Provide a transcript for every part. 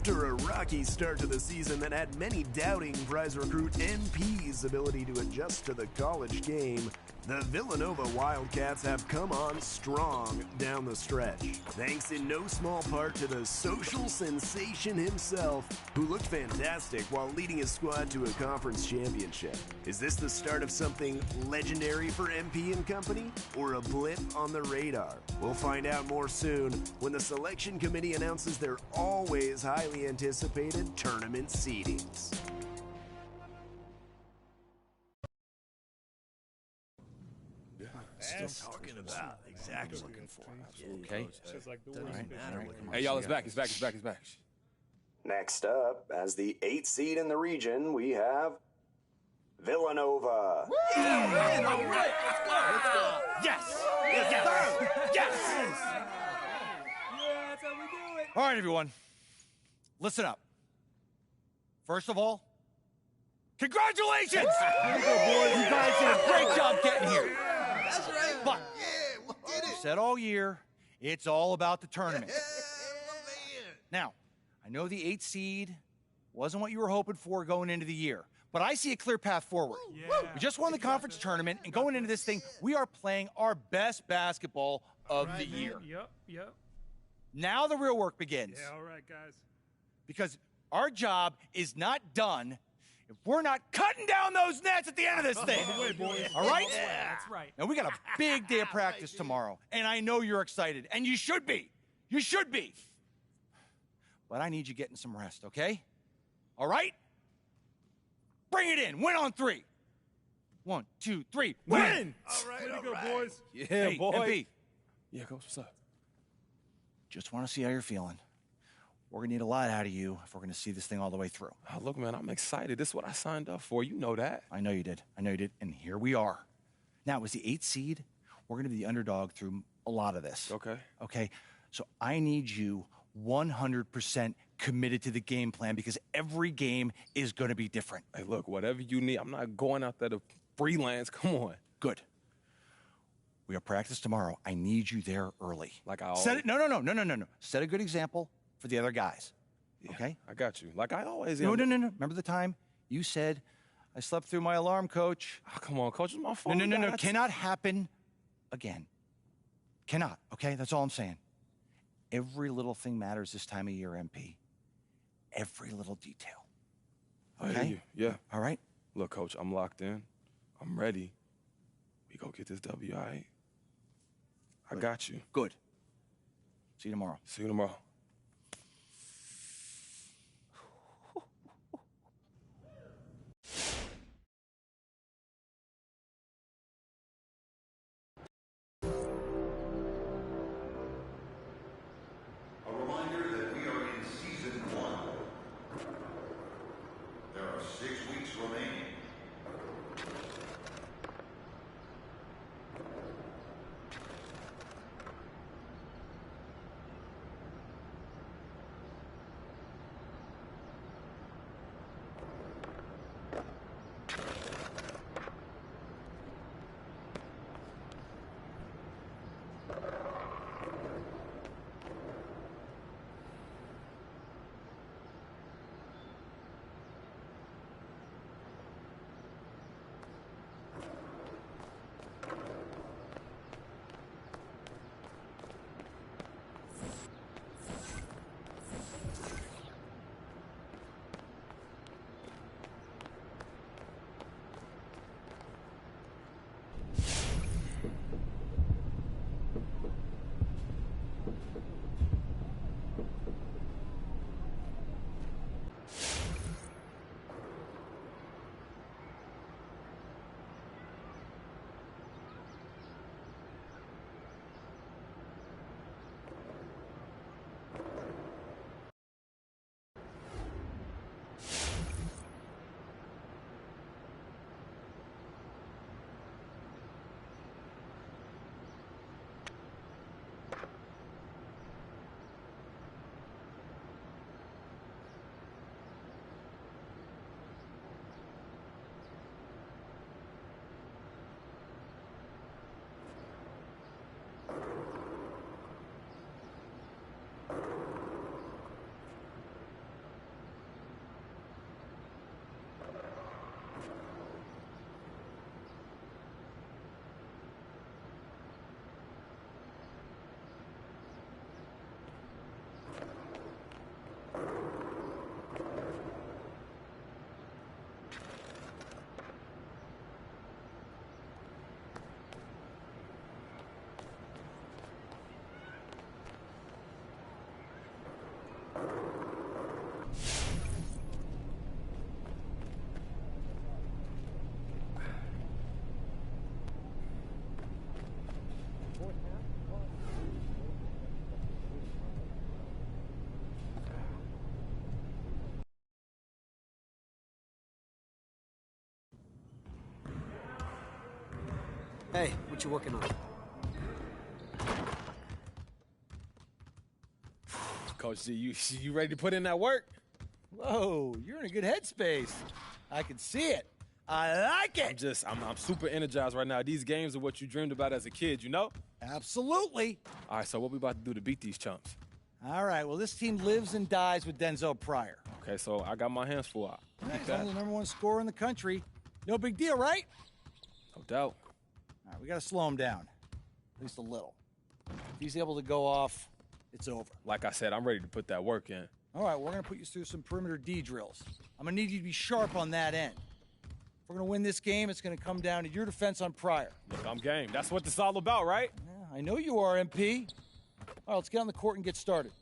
After a rocky start to the season that had many doubting prize recruit NP's ability to adjust to the college game, the Villanova Wildcats have come on strong down the stretch, thanks in no small part to the social sensation himself, who looked fantastic while leading his squad to a conference championship. Is this the start of something legendary for MP and company, or a blip on the radar? We'll find out more soon when the selection committee announces their always highly anticipated tournament seedings. Still talking about exactly looking for. Okay. Right. Hey, y'all, it's back. Next up, as the 8th seed in the region, we have Villanova. Yes! Yes! Yeah, that's how we do it. All right, everyone. Listen up. First of all, congratulations! You guys did a great job getting here. That's right. But we did it. said all year, it's all about the tournament. Man. Now, I know the 8th seed wasn't what you were hoping for going into the year, but I see a clear path forward. Yeah. We just won the conference tournament, and going into this thing, we are playing our best basketball of the year. Yep. Now the real work begins. Yeah, all right, guys. Because our job is not done if we're not cutting down those nets at the end of this thing. All right? That's right. Now, we got a big day of practice tomorrow, and I know you're excited, and you should be. You should be. But I need you getting some rest, okay? All right? Bring it in. Win on 3. 1, 2, 3. Win! All right, Way to all go, right. boys. Yeah, Hey, boy. MP, Yeah, Coach, what's up? just want to see how you're feeling. We're going to need a lot out of you if we're going to see this thing all the way through. Oh, look, man, I'm excited. This is what I signed up for. You know that. I know you did. And here we are. Now, as the 8th seed, we're going to be the underdog through a lot of this. Okay. So I need you 100% committed to the game plan because every game is going to be different. Hey, look, whatever you need. I'm not going out there to freelance. Come on. Good. We have practice tomorrow. I need you there early. Like I Set always... it. No. Set a good example for the other guys. Yeah, Okay? I got you. Like I always No. am. Remember the time you said, I slept through my alarm, coach? Oh, come on, Coach. It's my phone. No. That's- Cannot happen again. Cannot, okay? That's all I'm saying. Every little thing matters this time of year, MP. Every little detail. I hear Okay? you. Yeah. All right? Look, Coach, I'm locked in. I'm ready. We go get this W, all right? I got you. Good. See you tomorrow. See you tomorrow. A reminder that we are in Season 1. There are 6 weeks remaining. Hey, what you working on? Coach Z, you ready to put in that work? Whoa, you're in a good headspace. I can see it. I like it. I'm super energized right now. These games are what you dreamed about as a kid, you know? Absolutely. All right, so what we about to do to beat these chumps? All right, well, this team lives and dies with Denzel Pryor. Okay, so I got my hands full out. He's only the #1 scorer in the country. No big deal, right? No doubt. All right, we got to slow him down, at least a little. If he's able to go off, it's over. Like I said, I'm ready to put that work in. All right, we're going to put you through some perimeter D drills. I'm going to need you to be sharp on that end. If we're going to win this game, it's going to come down to your defense on Pryor. Look, I'm game. That's what this is all about, right? Yeah, I know you are, MP. All right, let's get on the court and get started.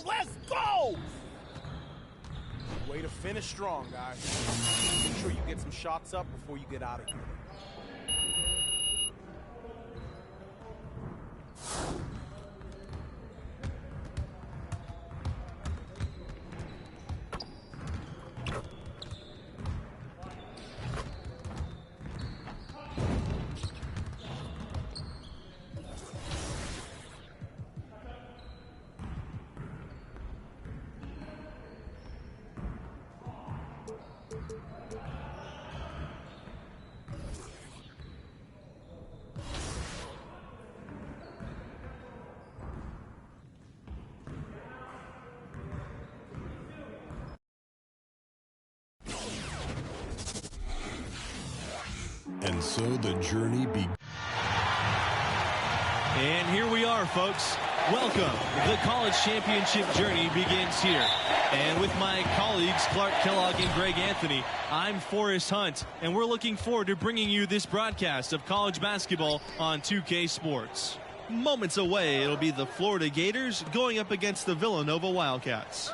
Let's go! Way to finish strong, guys. Make sure you get some shots up before you get out of here. And so the journey begins. And here we are, folks. Welcome. The college championship journey begins here. And with my colleagues, Clark Kellogg and Greg Anthony, I'm Forrest Hunt, and we're looking forward to bringing you this broadcast of college basketball on 2K Sports. Moments away, it'll be the Florida Gators going up against the Villanova Wildcats.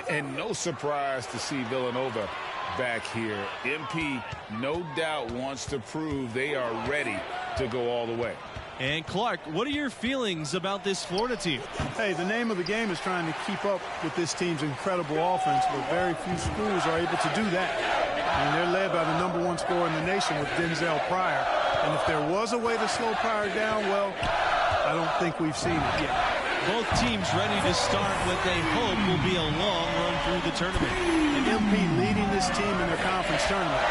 And no surprise to see Villanova back here. MP, no doubt, wants to prove they are ready to go all the way. And Clark, what are your feelings about this Florida team? Hey, the name of the game is trying to keep up with this team's incredible offense, but very few schools are able to do that. And they're led by the #1 scorer in the nation with Denzel Pryor. And if there was a way to slow Pryor down, well, I don't think we've seen it yet. Both teams ready to start what they hope will be a long run through the tournament. And MP leading this team in their conference tournament.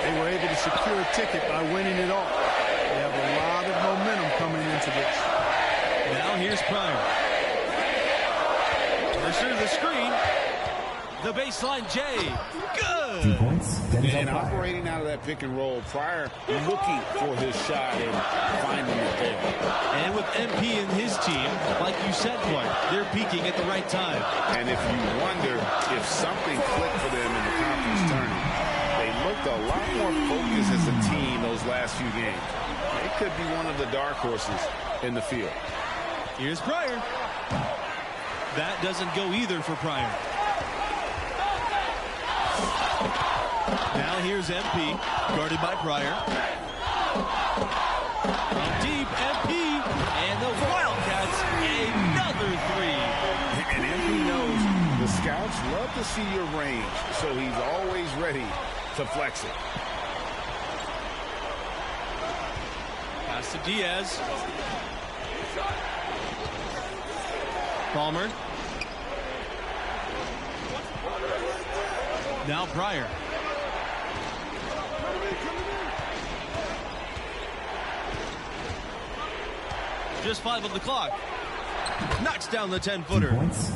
They were able to secure a ticket by winning it all. They have a lot of momentum coming into this. Now here's Pryor. Mercer the screen. The baseline J. Good. And operating out of that pick and roll, Pryor looking for his shot and finding it there. And with MP and his team, like you said, Clark, they're peaking at the right time. And if you wonder if something clicked for them in the conference tournament, they looked a lot more focused as a team those last few games. They could be one of the dark horses in the field. Here's Pryor. That doesn't go either for Pryor. Now here's MP, guarded by Pryor. From deep, MP, and the Wildcats, another three. And MP knows the scouts love to see your range, so he's always ready to flex it. Pass to Diaz. Palmer. Now Pryor. Just 5 on the clock. Knocks down the 10-footer.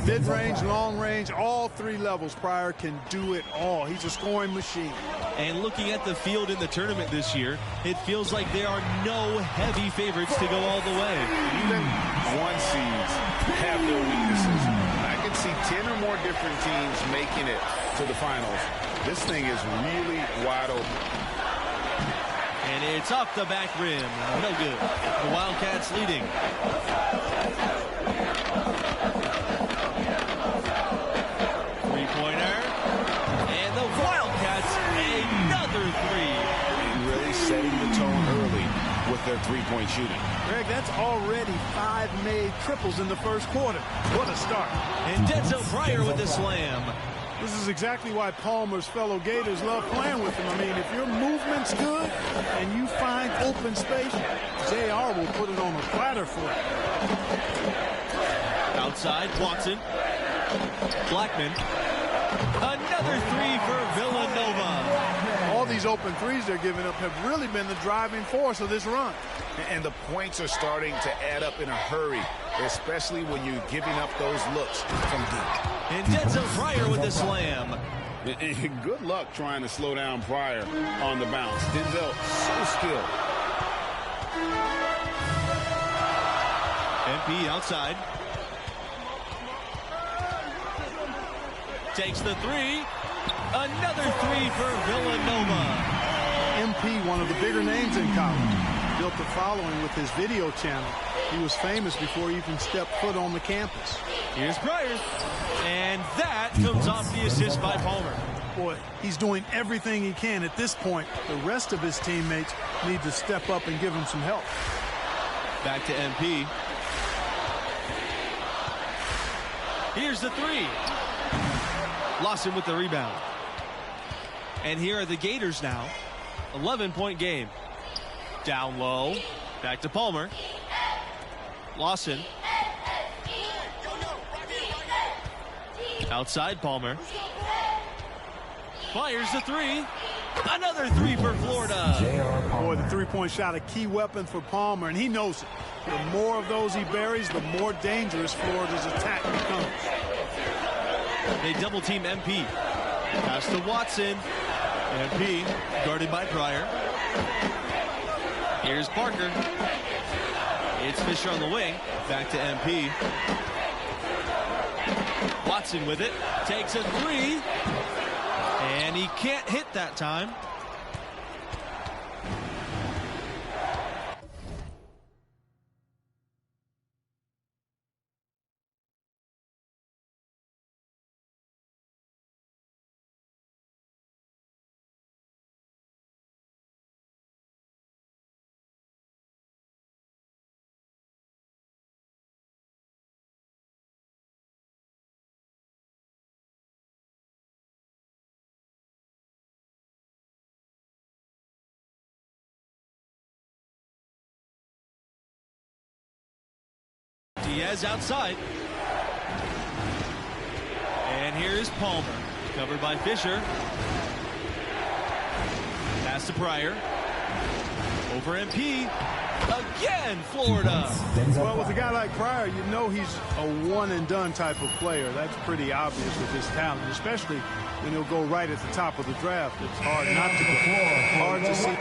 Mid-range, long-range, all 3 levels. Pryor can do it all. He's a scoring machine. And looking at the field in the tournament this year, it feels like there are no heavy favorites to go all the way. Even 1 seeds have their weaknesses. I can see 10 or more different teams making it to the finals. This thing is really wide open. And it's off the back rim. No good. The Wildcats leading. Three-pointer. And the Wildcats, another 3. Really setting the tone early with their three-point shooting. Greg, that's already 5 made triples in the first quarter. What a start. And Denzel Pryor with the slam. This is exactly why Palmer's fellow Gators love playing with him. I mean, if your movement's good and you find open space, JR will put it on a platter for you. Outside, Watson. Blackman. Another 3 for Villanova. All these open threes they're giving up have really been the driving force of this run. And the points are starting to add up in a hurry, especially when you're giving up those looks from deep. And Denzel Pryor with the slam. Good luck trying to slow down Pryor on the bounce. Denzel, so skilled. MP outside. Takes the 3. Another 3 for Villanova. MP, one of the bigger names in college. Built a following with his video channel. He was famous before he even stepped foot on the campus. Here's Pryor. And that comes off the assist by Palmer. Boy, he's doing everything he can. At this point, the rest of his teammates need to step up and give him some help. Back to MP. Here's the 3. Lawson with the rebound. And here are the Gators now. 11-point game. Down low. Back to Palmer. Lawson. Outside Palmer. Fires the 3. Another 3 for Florida. Boy, the three-point shot, a key weapon for Palmer, and he knows it. The more of those he buries, the more dangerous Florida's attack becomes. They double team MP. Pass to Watson. MP guarded by Pryor. Here's Parker. It's Fisher on the wing. Back to MP. Watson with it. Takes a 3. And he can't hit that time. Diaz outside. And here's Palmer. Covered by Fisher. Pass to Pryor. Over MP. Again, Florida. Well, with a guy like Pryor, you know he's a one-and-done type of player. That's pretty obvious with his talent, especially when he'll go right at the top of the draft. It's hard not to go. Hard to see.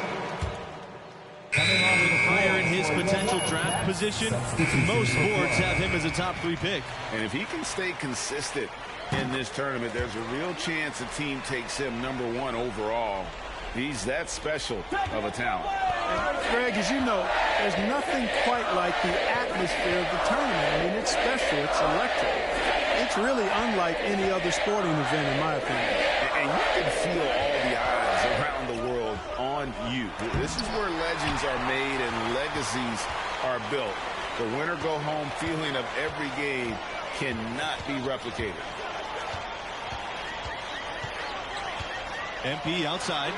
With Pryor in his potential draft position, most boards have him as a top 3 pick. And if he can stay consistent in this tournament, there's a real chance a team takes him #1 overall. He's that special of a talent. And Greg, as you know, there's nothing quite like the atmosphere of the tournament. I mean, it's special. It's electric. It's really unlike any other sporting event, in my opinion. And you can feel all the eyes around the world on you. This is where legends are made and legacies are built. The winner-go-home feeling of every game cannot be replicated. MP outside.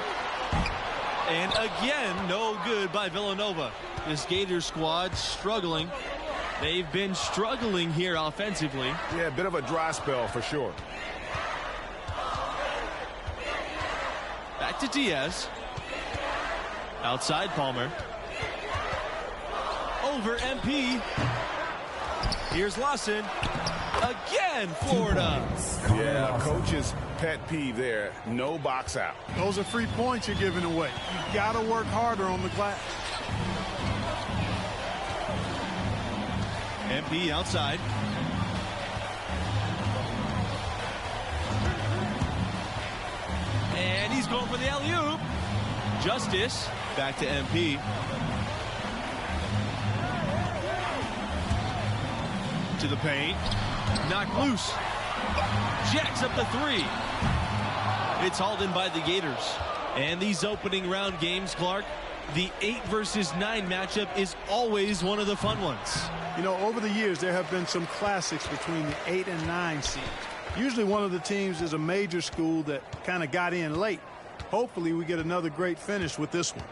And again, no good by Villanova. This Gators squad struggling. They've been struggling here offensively. Yeah, a bit of a dry spell for sure. Back to Diaz. Outside Palmer. Over MP. Here's Lawson. Again, Florida. Yeah, coach's pet peeve there. No box out. Those are free points you're giving away. You've got to work harder on the glass. MP outside. And he's going for the alley-oop. Justice. Back to MP. To the paint. Knocked loose. Jacks up the three. It's hauled in by the Gators. And these opening round games, Clark, the 8 versus 9 matchup is always one of the fun ones. You know, over the years, there have been some classics between the 8 and 9 seeds. Usually one of the teams is a major school that kind of got in late. Hopefully we get another great finish with this one.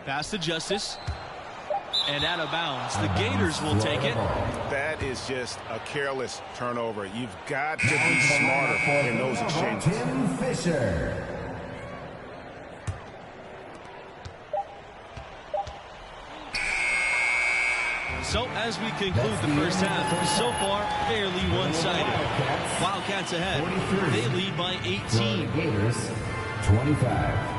Pass to Justice. And out of bounds. The Gators will take it. That is just a careless turnover. You've got to be smarter in those exchanges. Tim Fisher. So as we conclude the first half, so far fairly one-sided. Wildcats ahead. They lead by 18. Gators 25.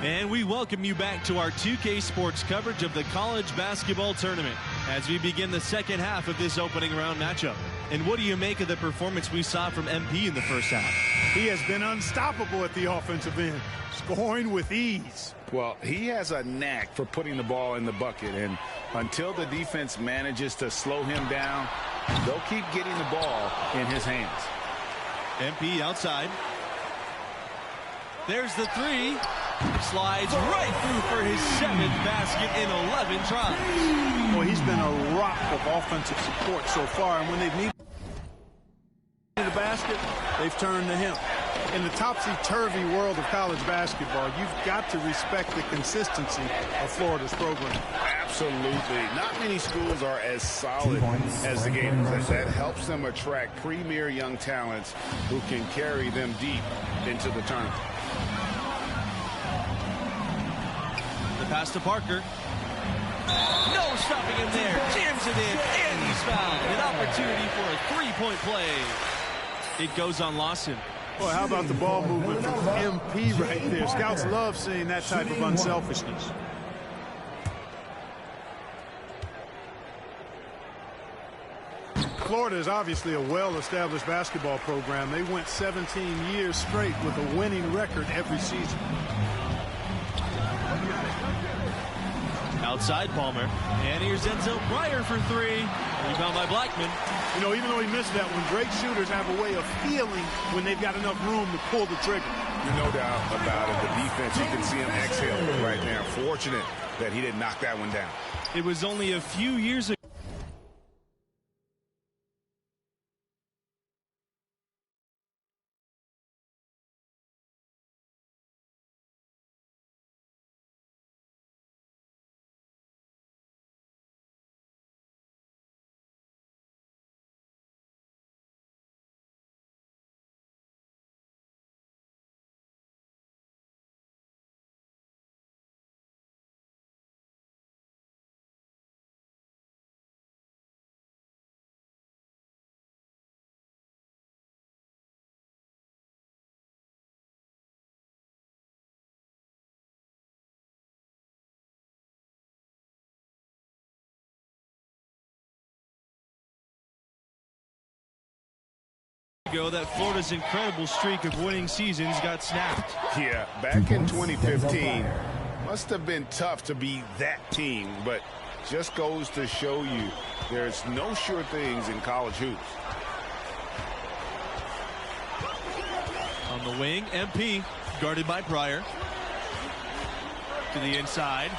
And we welcome you back to our 2K Sports coverage of the college basketball tournament as we begin the second half of this opening round matchup. And what do you make of the performance we saw from MP in the first half? He has been unstoppable at the offensive end, scoring with ease. Well, he has a knack for putting the ball in the bucket, and until the defense manages to slow him down, they'll keep getting the ball in his hands. MP outside. There's the three. Slides right through for his 7th basket in 11 tries. Boy, he's been a rock of offensive support so far, and when they've needed a basket, they've turned to him. In the topsy-turvy world of college basketball, you've got to respect the consistency of Florida's program. Absolutely. Not many schools are as solid as the Gators. That helps them attract premier young talents who can carry them deep into the tournament. The pass to Parker. No stopping him there. Jams it in, and he's fouled. An opportunity for a three-point play. It goes on Lawson. Well, how about the ball movement from MP right there? Scouts love seeing that type of unselfishness. Florida is obviously a well-established basketball program. They went 17 years straight with a winning record every season. Outside Palmer. And here's Enzo Pryor for three. Rebound by Blackman. You know, even though he missed that one, great shooters have a way of feeling when they've got enough room to pull the trigger. No doubt about it. The defense, you can see him exhale right there. Fortunate that he didn't knock that one down. It was only a few years ago. That Florida's incredible streak of winning seasons got snapped. Yeah, back in 2015, must have been tough to be that team, but just goes to show you there's no sure things in college hoops. On the wing, MP, guarded by Pryor. To the inside.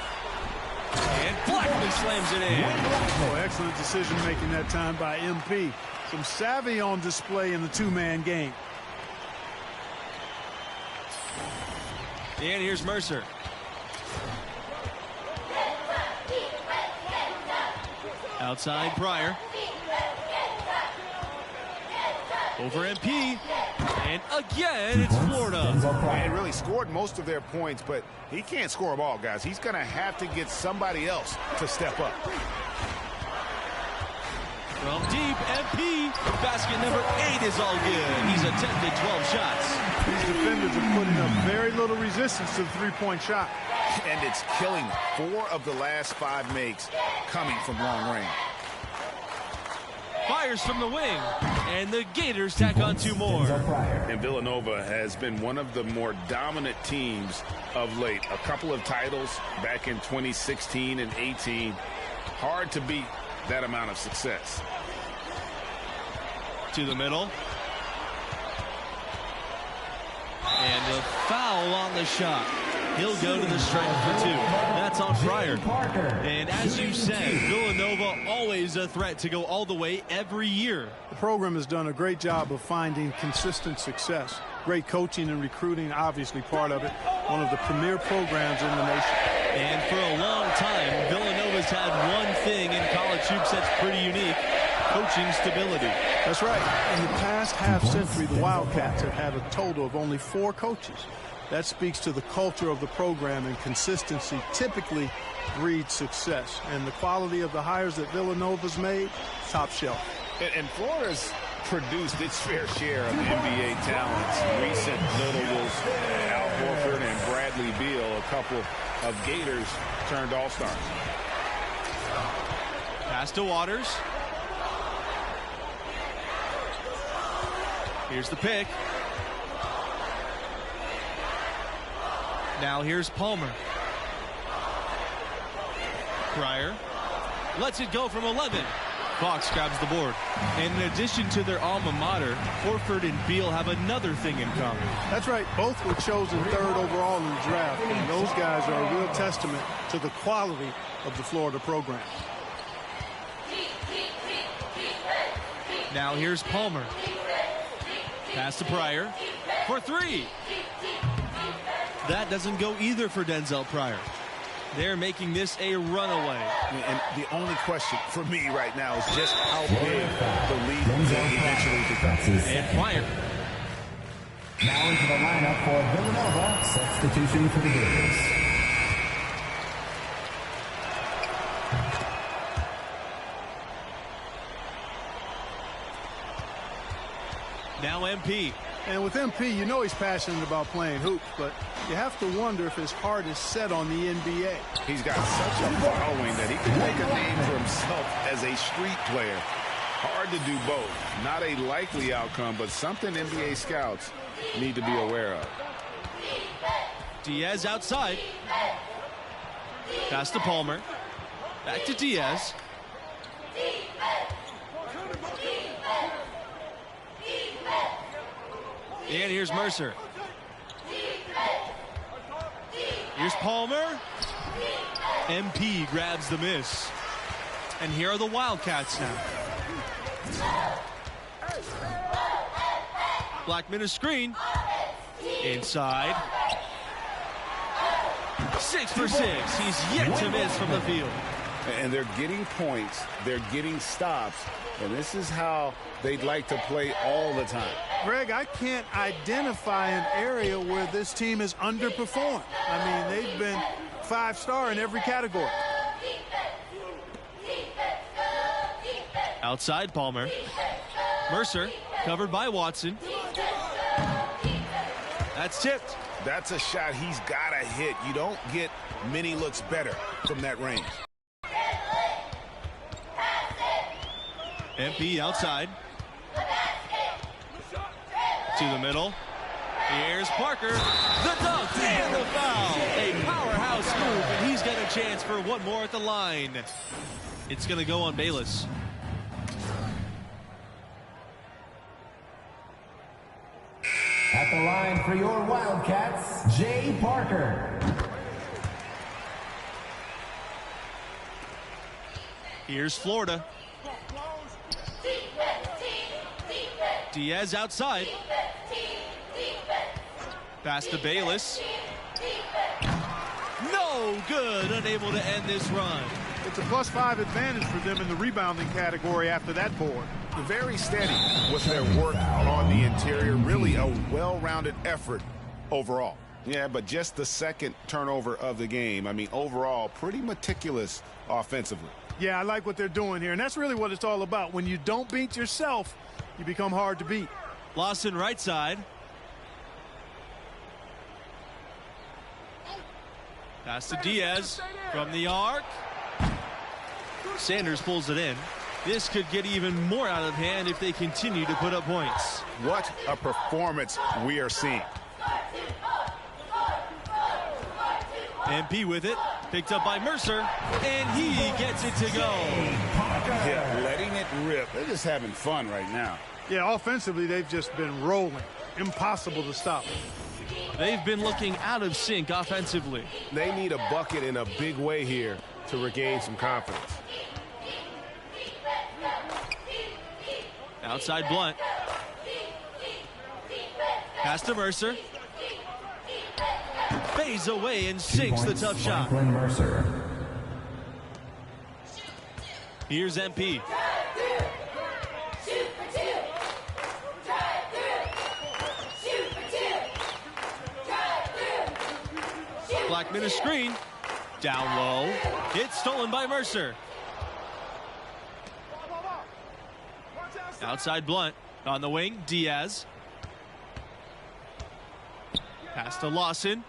And Blackman slams it in. Oh, excellent decision making that time by MP. Some savvy on display in the two-man game. And here's Mercer. Outside Pryor. Over MP. And again, it's Florida. They really scored most of their points, but he can't score them all, guys. He's going to have to get somebody else to step up. From deep, MP. Basket number 8 is all good. He's attempted 12 shots. These defenders are putting up very little resistance to the three-point shot. And it's killing 4 of the last 5 makes coming from long range. Fires from the wing, and the Gators tack on 2 more. And Villanova has been one of the more dominant teams of late. A couple of titles back in 2016 and 18. Hard to beat that amount of success. To the middle. And a foul on the shot. He'll go to the stripe for 2. That's on Pryor. And as you said, Villanova always a threat to go all the way every year. The program has done a great job of finding consistent success. Great coaching and recruiting, obviously part of it. One of the premier programs in the nation. And for a long time, Villanova's had one thing in college hoops that's pretty unique: coaching stability. That's right. In the past half century, the Wildcats have had a total of only 4 coaches. That speaks to the culture of the program, and consistency typically breeds success. And the quality of the hires that Villanova's made, top shelf. And Florida's produced its fair share of NBA talents. Recent notables, Al Horford and Bradley Beal, a couple of Gators turned all-stars. Pass to Waters. Here's the pick. Now here's Palmer. Pryor lets it go from 11. Fox grabs the board. And in addition to their alma mater, Horford and Beal have another thing in common. That's right. Both were chosen 3rd overall in the draft. And those guys are a real testament to the quality of the Florida program. Now here's Palmer. Pass to Pryor for 3. That doesn't go either for Denzel Pryor. They're making this a runaway. And the only question for me right now is just how big the lead will eventually become. And Pryor. Now into the lineup for Villanova. Substitution for the Gators. Now MP. And with MP, you know he's passionate about playing hoops, but you have to wonder if his heart is set on the NBA. He's got such a following that he can make a name for himself as a street player. Hard to do both. Not a likely outcome, but something NBA scouts need to be aware of. Diaz outside. Pass to Palmer. Back to Diaz. And here's Mercer. Here's Palmer. MP grabs the miss. And here are the Wildcats now. Blackman a screen. Inside. 6 for 6. He's yet to miss from the field. And they're getting points. They're getting stops. And this is how they'd like to play all the time. Greg, I can't identify an area where this team has underperformed. I mean, they've been 5-star in every category. Outside Palmer. Mercer covered by Watson. That's tipped. That's a shot he's got to hit. You don't get many looks better from that range. MP outside. To the middle. Here's Parker. The dunk and the foul. A powerhouse move, and he's got a chance for one more at the line. It's going to go on Bayless. At the line for your Wildcats, Jay Parker. Here's Florida. Diaz outside. Pass to Bayless. No good. Unable to end this run. It's a +5 advantage for them in the rebounding category after that board. Very steady with their work on the interior. Really a well-rounded effort overall. Yeah, but just the second turnover of the game. I mean, overall, pretty meticulous offensively. Yeah, I like what they're doing here, and that's really what it's all about. When you don't beat yourself, you become hard to beat. Lawson right side. Pass to Diaz from the arc. Sanders pulls it in. This could get even more out of hand if they continue to put up points. What a performance we are seeing. MP with it, picked up by Mercer, and he gets it to go. Yeah, letting it rip. They're just having fun right now. Yeah, offensively, they've just been rolling. Impossible to stop. They've been looking out of sync offensively. They need a bucket in a big way here to regain some confidence. Outside Blunt. Pass to Mercer. Fades away and sinks the tough shot. Mercer. Here's MP. Blackman a screen. Down low. It's stolen by Mercer. Outside Blunt. On the wing, Diaz. Pass to Lawson.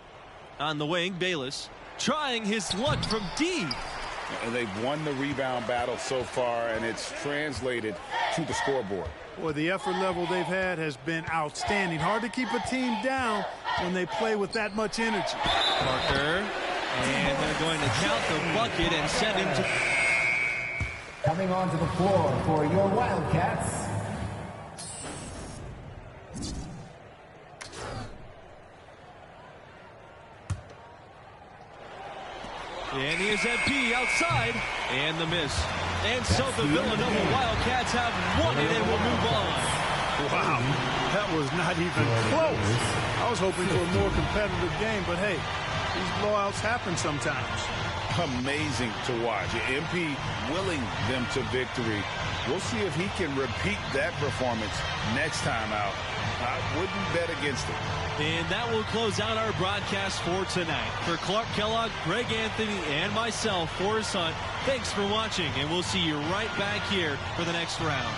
On the wing, Bayless. Trying his luck from deep. And they've won the rebound battle so far, and it's translated to the scoreboard. Boy, the effort level they've had has been outstanding. Hard to keep a team down when they play with that much energy. Parker. And they're going to count the bucket and send him to... Coming onto the floor for your Wildcats, and here's MP outside, and the miss. And so the Villanova Wildcats have won it and will move on. Wow, that was not even close. I was hoping for a more competitive game, but hey, these blowouts happen sometimes. Amazing to watch. MP willing them to victory. We'll see if he can repeat that performance next time out. I wouldn't bet against it. And that will close out our broadcast for tonight. For Clark Kellogg, Greg Anthony, and myself, Forrest Hunt, thanks for watching, and we'll see you right back here for the next round.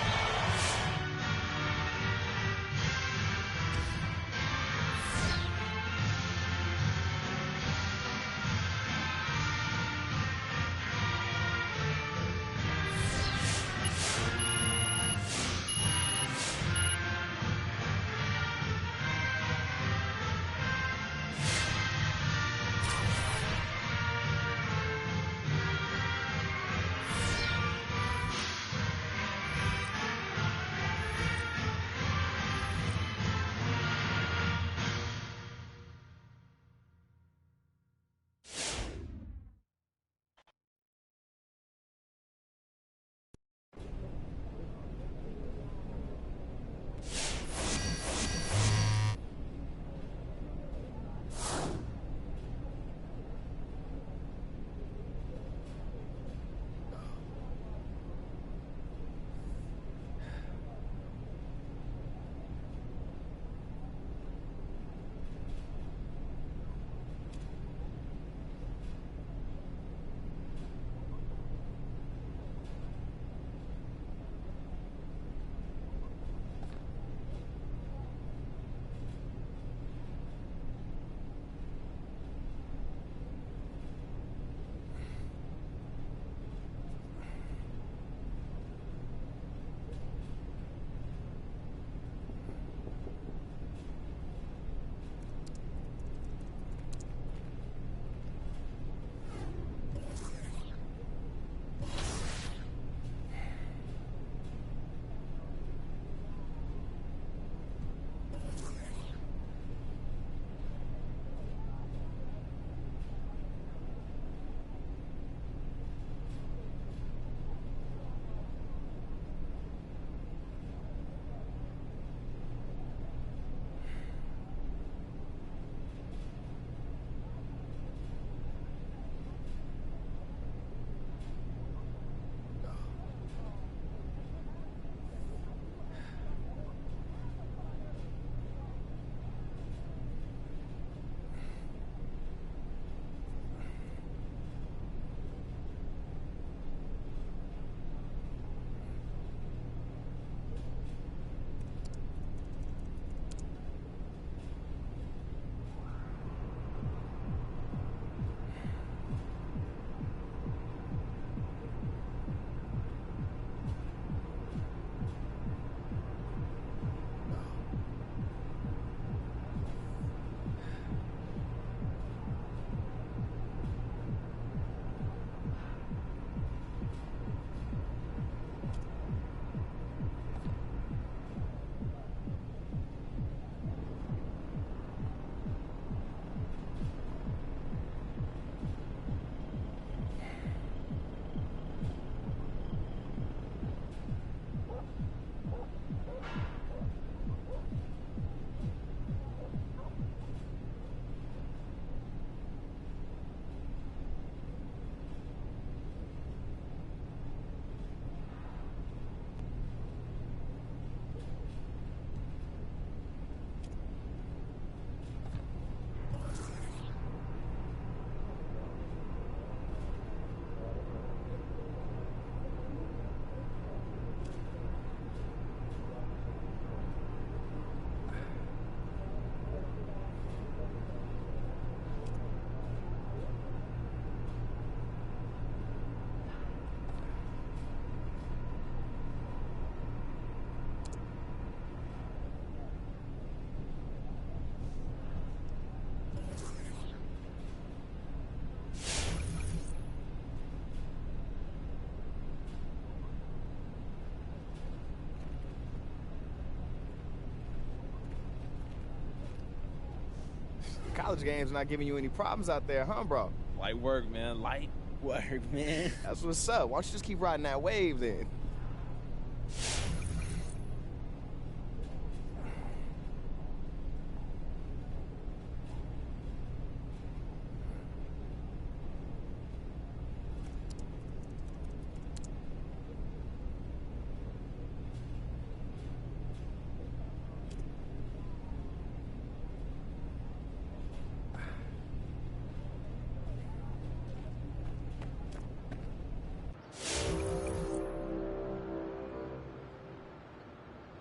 college games not giving you any problems out there, huh, bro? Light work, man. Light work, man. That's what's up. Why don't you just keep riding that wave then?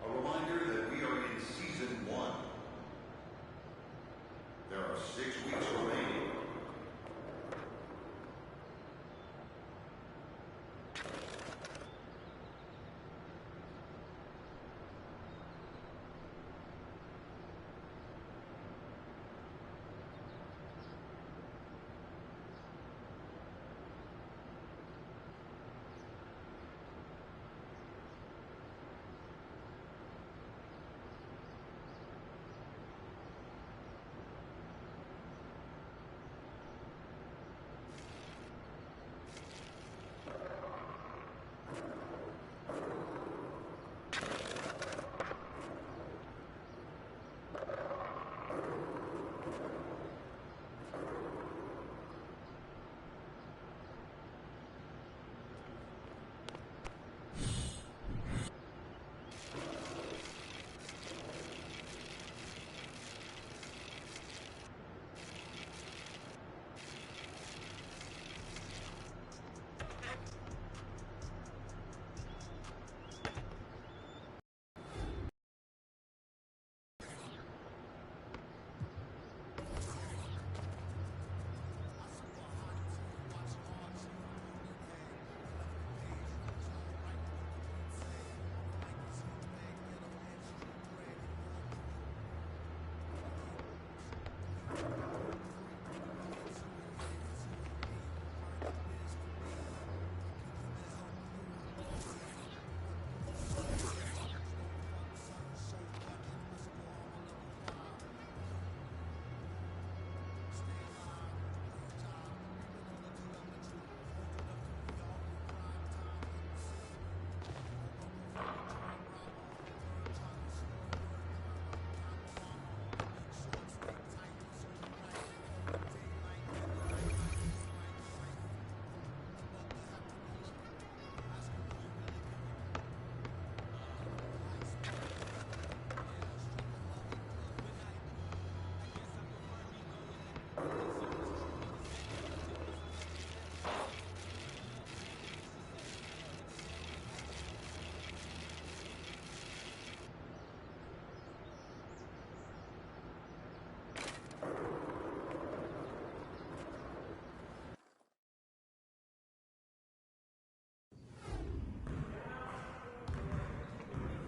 A reminder that we are in season 1. There are 6 weeks remaining.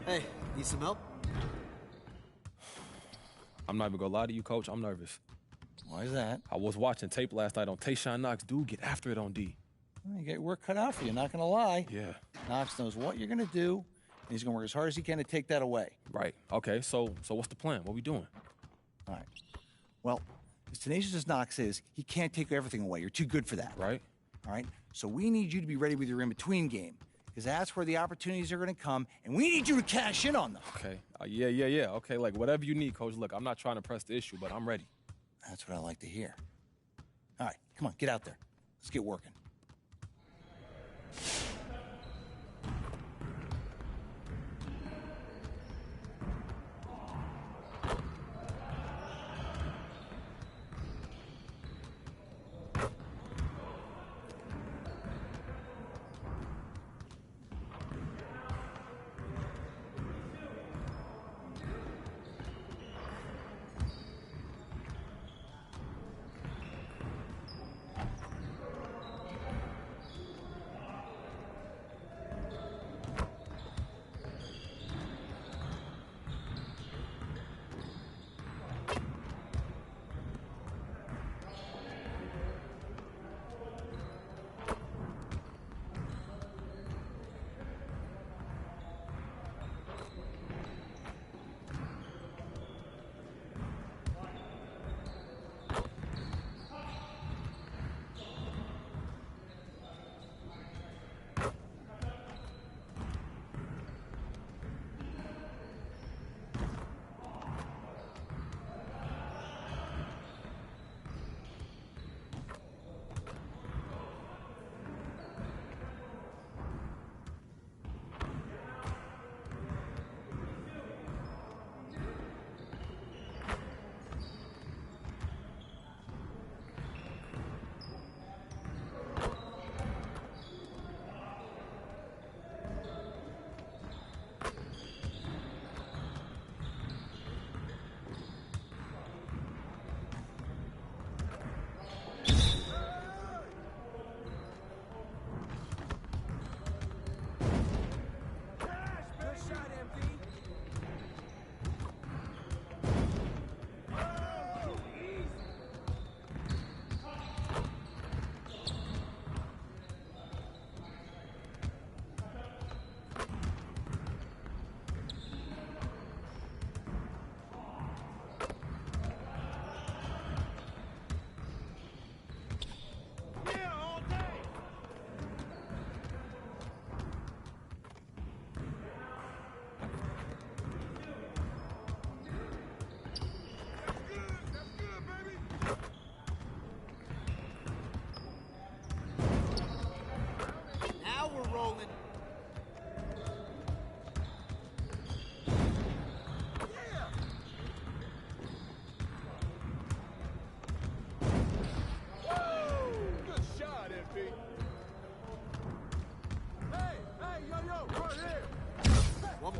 Hey, need some help? I'm not even gonna lie to you, Coach. I'm nervous. Why is that? I was watching tape last night on Tayshaun Knox. Dude, get after it on D. Well, you get your work cut out for you, not gonna lie. Yeah. Knox knows what you're gonna do, and he's gonna work as hard as he can to take that away. Right. Okay, so what's the plan? What we doing? All right. Well, as tenacious as Knox is, he can't take everything away. You're too good for that. Right. All right? So we need you to be ready with your in-between game, because that's where the opportunities are gonna come, and we need you to cash in on them. Okay. Yeah. Okay, like whatever you need, Coach. Look, I'm not trying to press the issue, but I'm ready. That's what I like to hear. All right, come on, get out there. Let's get working.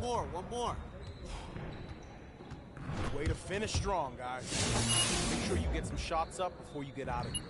One more. Way to finish strong, guys. Make sure you get some shots up before you get out of here.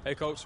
Hey, Coach.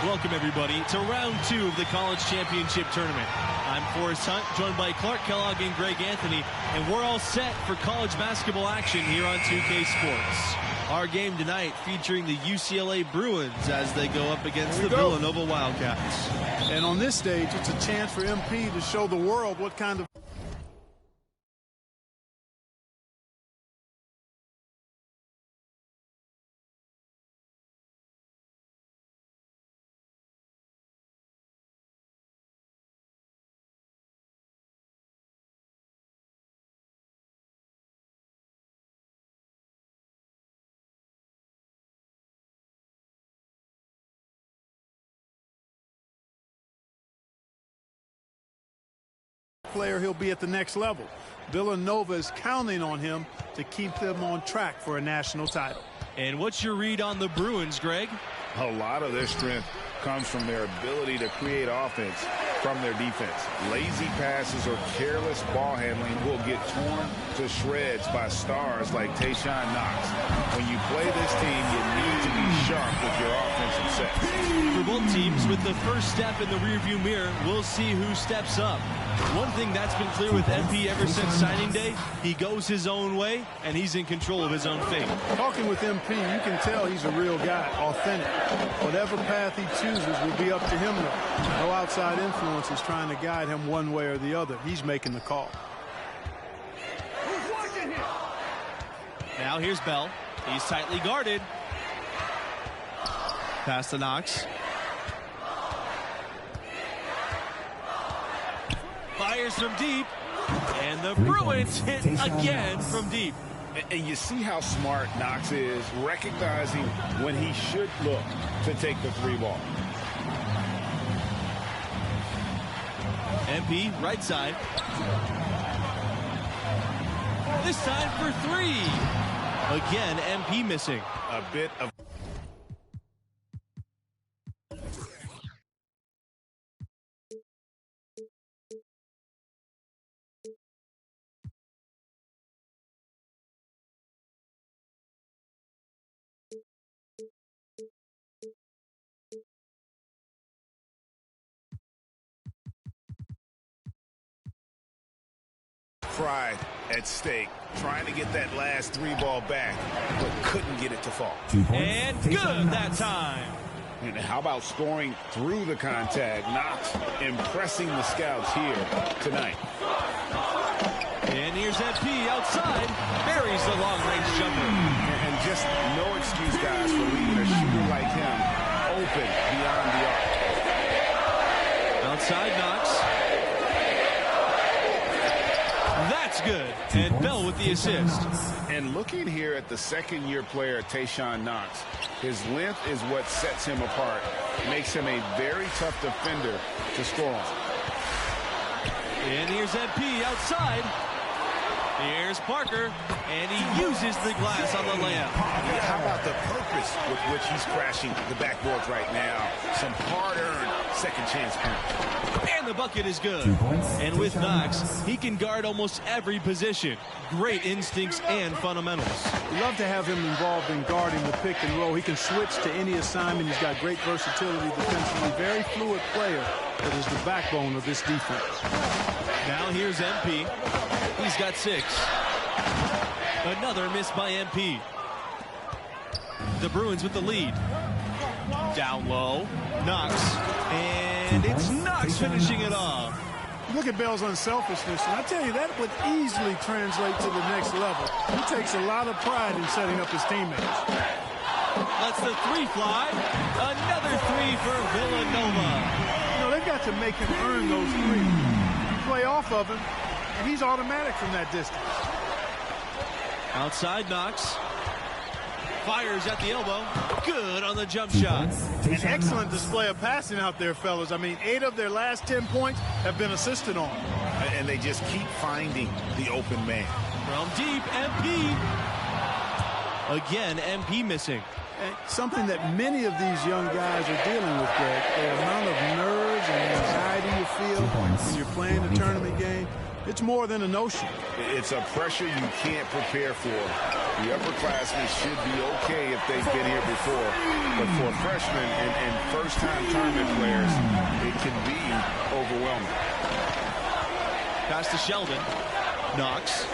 Welcome, everybody, to round 2 of the College Championship Tournament. I'm Forrest Hunt, joined by Clark Kellogg and Greg Anthony, and we're all set for college basketball action here on 2K Sports. Our game tonight featuring the UCLA Bruins as they go up against the Villanova Wildcats. And on this stage, it's a chance for MP to show the world what kind of player, he'll be at the next level. Villanova is counting on him to keep them on track for a national title. And what's your read on the Bruins, Greg? A lot of their strength comes from their ability to create offense from their defense. Lazy passes or careless ball handling will get torn to shreds by stars like Tayshaun Knox. When you play this team, you need to be sharp with your offensive sets. For both teams, with the first step in the rearview mirror, we'll see who steps up. One thing that's been clear with MP ever since signing day, he goes his own way, and he's in control of his own fate. Talking with MP, you can tell he's a real guy, authentic. Whatever path he chooses will be up to him, though. No outside influence is trying to guide him one way or the other. He's making the call. Now here's Bell. He's tightly guarded. Pass to Knox. Fires from deep, and the Bruins hit again from deep. And you see how smart Knox is, recognizing when he should look to take the 3 ball. MP, right side. This time for 3. Again, MP missing. A bit of... pride at stake, trying to get that last 3 ball back, but couldn't get it to fall. And good that time. And how about scoring through the contact? Knox impressing the scouts here tonight. And here's MP outside, buries the long-range jumper. And just no excuse, guys, for leaving a shooter like him open beyond the arc. Outside Knox. That's good. And Bell with the assist. And looking here at the second-year player, Tayshaun Knox, his length is what sets him apart, makes him a very tough defender to score on. And here's MP outside. Here's Parker, and he uses the glass on the layup. Yeah, how about the purpose with which he's crashing the backboards right now? Some hard-earned second-chance points. And the bucket is good. And with Knox, he can guard almost every position. Great instincts and fundamentals. We love to have him involved in guarding the pick and roll. He can switch to any assignment. He's got great versatility defensively. Very fluid player that is the backbone of this defense. Now here's MP. He's got 6. Another miss by MP. The Bruins with the lead. Down low. Knox. And it's Knox finishing it off. Look at Bell's unselfishness, and I tell you, that would easily translate to the next level. He takes a lot of pride in setting up his teammates. Lets the 3 fly. Another 3 for Villanova. You know, they've got to make him earn those 3. You play off of him, and he's automatic from that distance. Outside Knox. Fires at the elbow. Good on the jump shot. An excellent display of passing out there, fellas. I mean, 8 of their last 10 points have been assisted on. And they just keep finding the open man. From deep, MP. Again, MP missing. And something that many of these young guys are dealing with, Greg, the amount of nerves and anxiety you feel when you're playing a tournament game. it's more than a notion. It's a pressure you can't prepare for. The upperclassmen should be okay if they've been here before. But for freshmen and first-time tournament players, it can be overwhelming. Pass to Sheldon. Knox.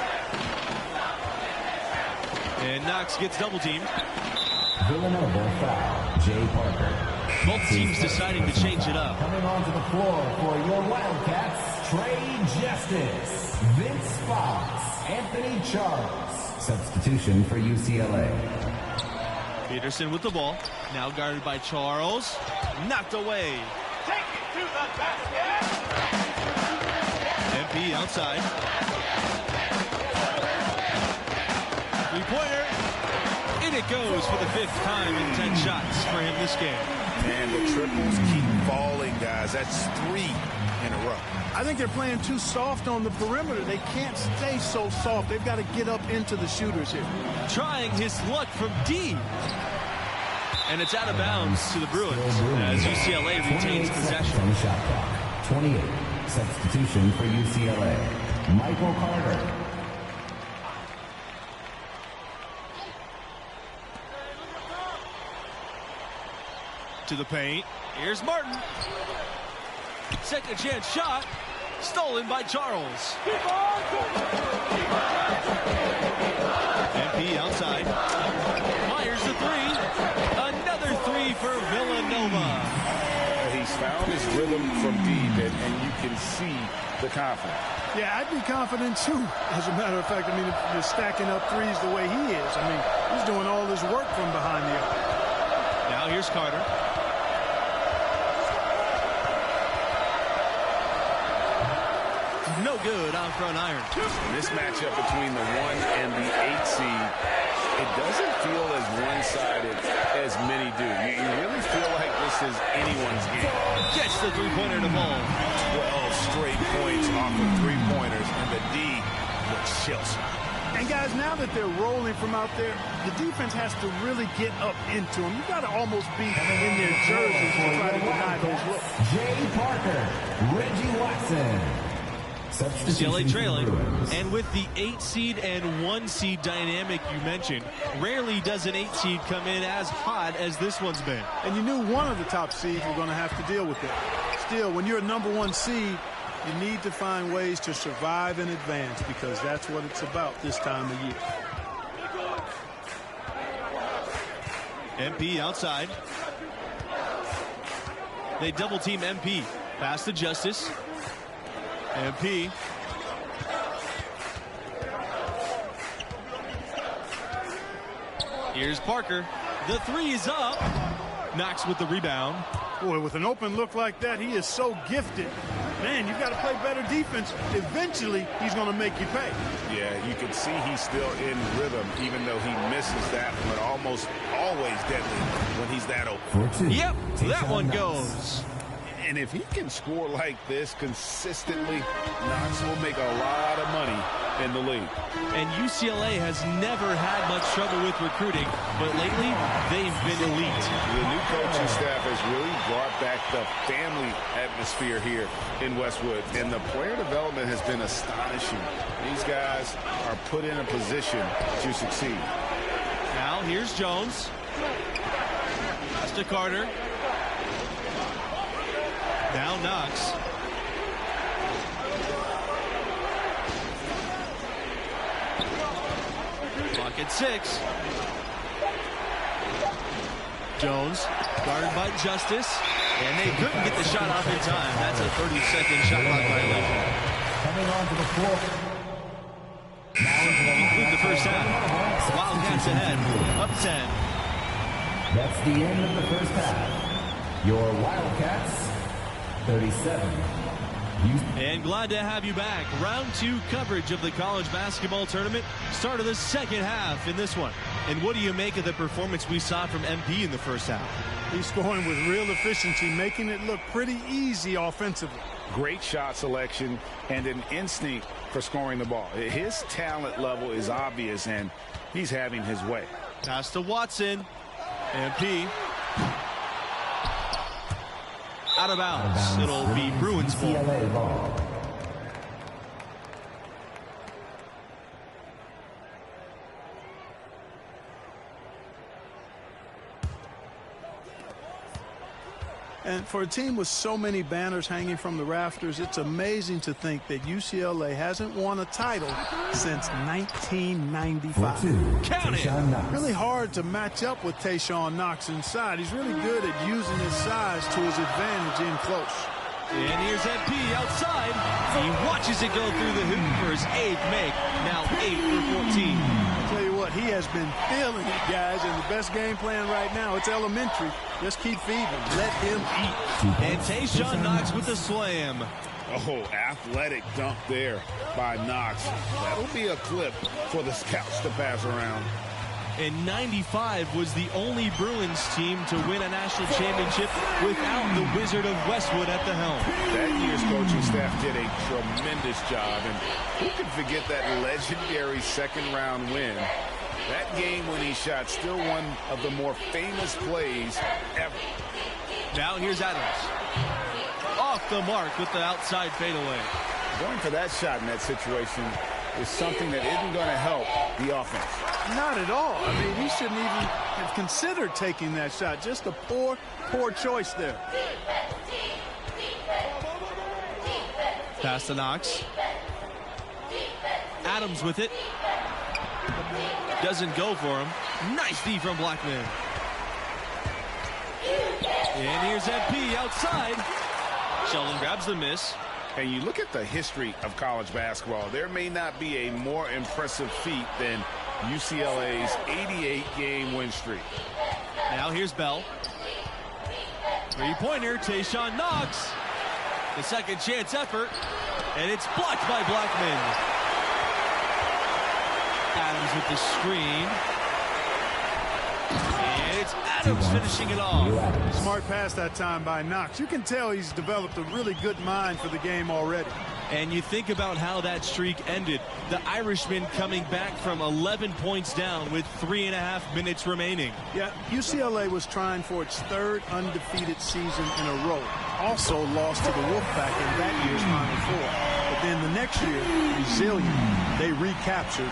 And Knox gets double-teamed. Villanova foul, Jay Parker. Both teams deciding to change it up. Coming onto the floor for your Wildcats, Trey Justice, Vince Fox, Anthony Charles. Substitution for UCLA. Peterson with the ball. Now guarded by Charles. Knocked away. Take it to the basket. MP outside. Three-pointer. In it goes for the 5th time in 10 shots for him this game. And the triples keep falling, guys. That's 3 in a row. I think they're playing too soft on the perimeter. They can't stay so soft. They've got to get up into the shooters here. Trying his luck from D. And it's out of bounds to the Bruins as UCLA retains possession. On the shot clock. 28. Substitution for UCLA. Michael Carter. To the paint. Here's Martin. Second chance shot. Stolen by Charles. MP outside. Fires the 3. Another 3 for Villanova. He's found his rhythm from deep, and you can see the confidence. Yeah, I'd be confident too. As a matter of fact, I mean, if you're stacking up threes the way he is, I mean, he's doing all this work from behind the arc. Now here's Carter. No good on front iron. This matchup between the 1 and the 8 seed, it doesn't feel as one-sided as many do. You really feel like this is anyone's game. Gets the three-pointer to ball. 12 straight points off of three-pointers, and the D looks chills. And guys, now that they're rolling from out there, the defense has to really get up into them. You've got to almost be in their jerseys to try to deny those looks. Jay Parker, Reggie Watson. UCLA trailing, and with the 8 seed and 1 seed dynamic you mentioned, rarely does an 8 seed come in as hot as this one's been. And you knew one of the top seeds were going to have to deal with that. Still, when you're a #1 seed, you need to find ways to survive and advance, because that's what it's about this time of year. MP outside. They double team MP. Pass to Justice. MP. Here's Parker. The 3 is up. Knox with the rebound. Boy, with an open look like that, he is so gifted. Man, you've got to play better defense. Eventually, he's going to make you pay. Yeah, you can see he's still in rhythm, even though he misses that one. Almost always deadly when he's that open. Yep, that one goes. And if he can score like this consistently, Knox will make a lot of money in the league. And UCLA has never had much trouble with recruiting, but lately they've been elite. The new coaching staff has really brought back the family atmosphere here in Westwood, and the player development has been astonishing. These guys are put in a position to succeed. Now here's Jones. Pass to Carter. Now Knox. Clock at 6. Jones guarded by Justice, and they couldn't get the shot off in time. That's a 30-second shot clock violation. Coming onto the floor. Conclude the first half. Wildcats ahead, up 10. That's the end of the first half. Your Wildcats, 37. And glad to have you back. Round 2 coverage of the college basketball tournament. Start of the second half in this one. And what do you make of the performance we saw from MP in the first half? He's scoring with real efficiency, making it look pretty easy offensively. Great shot selection and an instinct for scoring the ball. His talent level is obvious, and he's having his way. Pass to Watson. MP. Out of bounds. It'll be Bruins ball. And for a team with so many banners hanging from the rafters, it's amazing to think that UCLA hasn't won a title since 1995. Count it. Really hard to match up with Tayshaun Knox inside. He's really good at using his size to his advantage in close. And here's MP outside. He watches it go through the hoop for his 8th make. Now 8 for 14. I'll tell you what, he has been feeling it, guys, and the best game plan right now, it's elementary. Just keep feeding him. Let him eat. And Tayshaun Knox with the slam. Oh, athletic dunk there by Knox. That'll be a clip for the scouts to pass around. And 95 was the only Bruins team to win a national championship without the Wizard of Westwood at the helm. That year's coaching staff did a tremendous job, and who can forget that legendary second-round win? That game when he shot, still one of the more famous plays ever. Now here's Adams. Off the mark with the outside fadeaway. Going for that shot in that situation is something that isn't going to help the offense. Not at all. I mean, he shouldn't even have considered taking that shot. Just a poor choice there. Pass to Knox. Adams with it. Doesn't go for him. Nice D from Blackman. And here's MP outside. Sheldon grabs the miss. And you look at the history of college basketball, there may not be a more impressive feat than UCLA's 88-game win streak. Now here's Bell. Three-pointer, Tayshaun Knox. The second chance effort, and it's blocked by Blackman. Adams with the screen. And it's Adams finishing it off. Smart pass that time by Knox. You can tell he's developed a really good mind for the game already. And you think about how that streak ended. The Irishman coming back from 11 points down with 3.5 minutes remaining. Yeah, UCLA was trying for its 3rd undefeated season in a row. Also lost to the Wolfpack in that year's Final Four. But then the next year, resilient, they recaptured